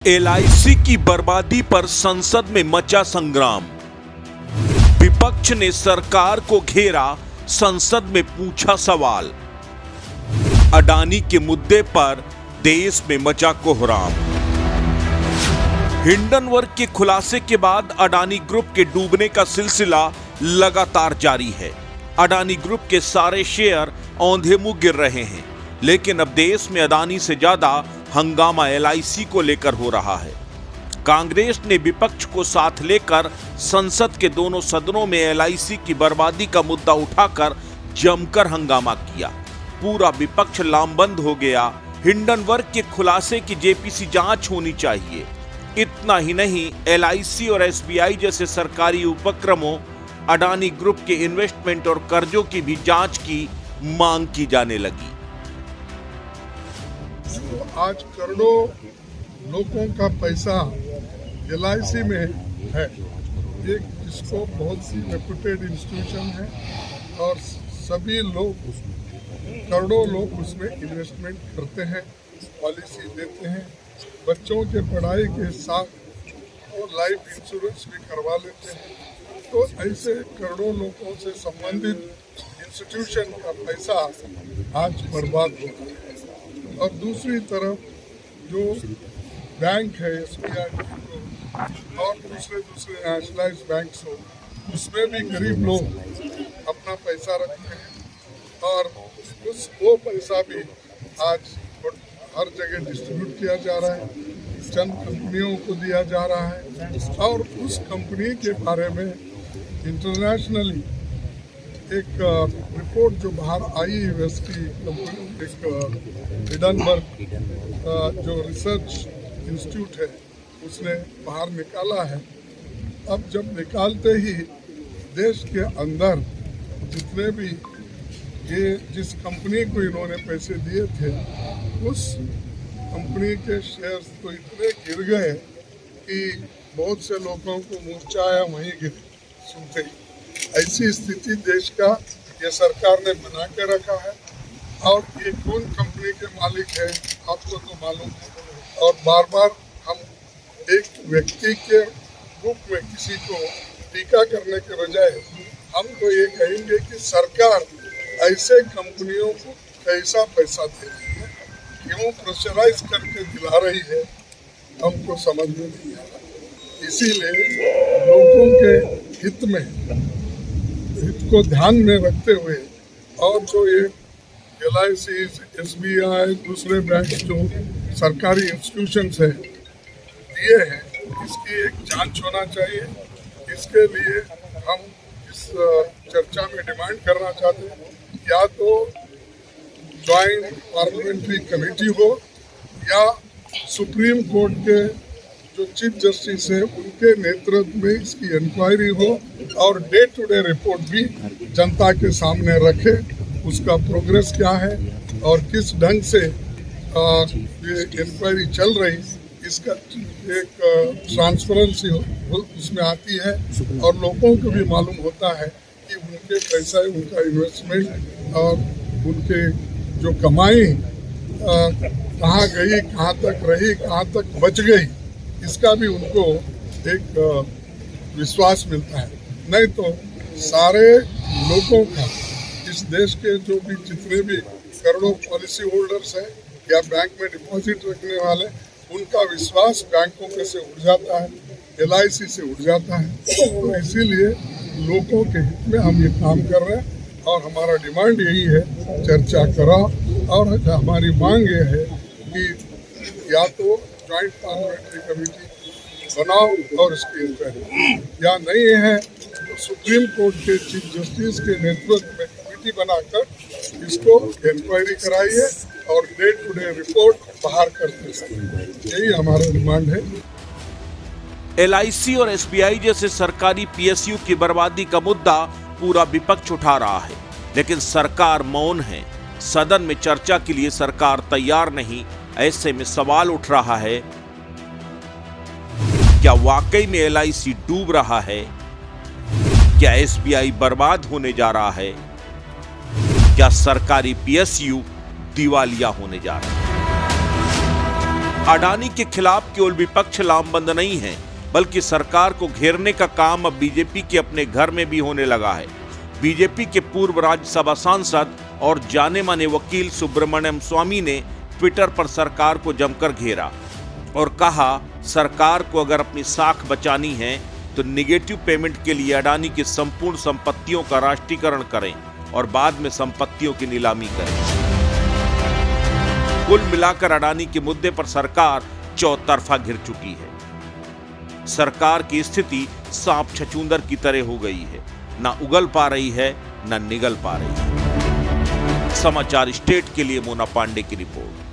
LIC की बर्बादी पर संसद में मचा संग्राम। विपक्ष ने सरकार को घेरा, संसद में पूछा सवाल। अडानी के मुद्दे पर देश में मचा कोहराम। हिंडनबर्ग के खुलासे के बाद अडानी ग्रुप के डूबने का सिलसिला लगातार जारी है। अडानी ग्रुप के सारे शेयर औंधे मुंह गिर रहे हैं, लेकिन अब देश में अडानी से ज्यादा हंगामा एलआईसी को लेकर हो रहा है। कांग्रेस ने विपक्ष को साथ लेकर संसद के दोनों सदनों में एलआईसी की बर्बादी का मुद्दा उठाकर जमकर हंगामा किया। पूरा विपक्ष लामबंद हो गया। हिंडनबर्ग के खुलासे की जेपीसी जांच होनी चाहिए। इतना ही नहीं, एलआईसी और एसबीआई जैसे सरकारी उपक्रमों, अडानी ग्रुप के इन्वेस्टमेंट और कर्जों की भी जांच की मांग की जाने लगी। आज करोड़ों लोगों का पैसा एलआईसी में है, एक जिसको बहुत सी रेपुटेड इंस्टीट्यूशन है और सभी लोग, करोड़ों लोग उसमें इन्वेस्टमेंट करते हैं, पॉलिसी देते हैं, बच्चों के पढ़ाई के साथ वो लाइफ इंश्योरेंस भी करवा लेते हैं। तो ऐसे करोड़ों लोगों से संबंधित इंस्टीट्यूशन का पैसा आज बर्बाद हो रहा है। और दूसरी तरफ जो बैंक है एसबीआई और दूसरे नेशनलाइज्ड बैंक्स हो, उसमें भी गरीब लोग अपना पैसा रखते हैं और वो पैसा भी आज हर जगह डिस्ट्रीब्यूट किया जा रहा है, चंद कंपनियों को दिया जा रहा है। और उस कंपनी के बारे में इंटरनेशनली एक रिपोर्ट जो बाहर आई यूएस की कंपनी, एक हिंडनबर्ग जो रिसर्च इंस्टीट्यूट है, उसने बाहर निकाला है। अब जब निकालते ही देश के अंदर जितने भी ये जिस कंपनी को इन्होंने पैसे दिए थे, उस कंपनी के शेयर्स तो इतने गिर गए कि बहुत से लोगों को मूर्छा आया वहीं गिरे सुनते ही। ऐसी स्थिति देश का ये सरकार ने बना के रखा है। और ये कौन कंपनी के मालिक है आपको तो मालूम है। और बार बार हम एक व्यक्ति के रूप में किसी को टीका करने के बजाय हम तो ये कहेंगे कि सरकार ऐसे कंपनियों को कैसा पैसा दे रही है, क्यों प्रेशराइज करके दिला रही है, हमको समझ में नहीं आ रहा। इसीलिए लोगों के हित को ध्यान में रखते हुए और जो ये एलआईसी, एसबीआई, दूसरे बैंक जो सरकारी इंस्टीट्यूशंस है दिए हैं, इसकी एक जांच होना चाहिए। इसके लिए हम इस चर्चा में डिमांड करना चाहते हैं, या तो ज्वाइंट पार्लियामेंट्री कमेटी हो या सुप्रीम कोर्ट के जो चीफ जस्टिस है उनके नेतृत्व में इसकी इंक्वायरी हो और डे टू डे रिपोर्ट भी जनता के सामने रखे, उसका प्रोग्रेस क्या है और किस ढंग से ये इंक्वायरी चल रही, इसका एक ट्रांसपेरेंसी उसमें आती है और लोगों को भी मालूम होता है कि उनके पैसा, उनका इन्वेस्टमेंट और उनके जो कमाई कहाँ गई, कहाँ तक रही, कहाँ तक बच गई, इसका भी उनको एक विश्वास मिलता है। नहीं तो सारे लोगों का, इस देश के जो भी जितने भी करोड़ों पॉलिसी होल्डर्स हैं या बैंक में डिपॉजिट रखने वाले, उनका विश्वास बैंकों पे से उठ जाता है, एलआईसी से उठ जाता है। तो इसीलिए लोगों के हित में हम ये काम कर रहे हैं और हमारा डिमांड यही है, चर्चा करो। और हमारी मांग ये है कि या तो ज्वाइंट पार्लियामेंट्री कमेटी बनाओ और इसकी इंक्वायरी, या नहीं है तो सुप्रीम कोर्ट के चीफ जस्टिस के नेतृत्व में कमेटी बनाकर इसको इंक्वायरी कराइए और डे टू डे रिपोर्ट बाहर करते हैं। यही हमारा डिमांड है। एलआईसी और एसबीआई जैसे सरकारी पीएसयू की बर्बादी का मुद्दा पूरा विपक्ष उठा रहा है, लेकिन सरकार मौन है। सदन में चर्चा के लिए सरकार तैयार नहीं। ऐसे में सवाल उठ रहा है, क्या वाकई में एलआईसी डूब रहा है? क्या एसबीआई बर्बाद होने जा रहा है? क्या सरकारी पीएसयू दिवालिया होने जा रहा है? अडानी के खिलाफ केवल विपक्ष लामबंद नहीं है, बल्कि सरकार को घेरने का काम अब बीजेपी के अपने घर में भी होने लगा है। बीजेपी के पूर्व राज्यसभा सांसद और जाने माने वकील सुब्रमण्यम स्वामी ने ट्विटर पर सरकार को जमकर घेरा और कहा, सरकार को अगर अपनी साख बचानी है तो निगेटिव पेमेंट के लिए अडानी की संपूर्ण संपत्तियों का राष्ट्रीयकरण करें और बाद में संपत्तियों की नीलामी करें। कुल मिलाकर अडानी के मुद्दे पर सरकार चौतरफा घिर चुकी है। सरकार की स्थिति सांप छछूंदर की तरह हो गई है, ना उगल पा रही है ना निगल पा रही है। समाचार स्टेट के लिए मोना पांडे की रिपोर्ट।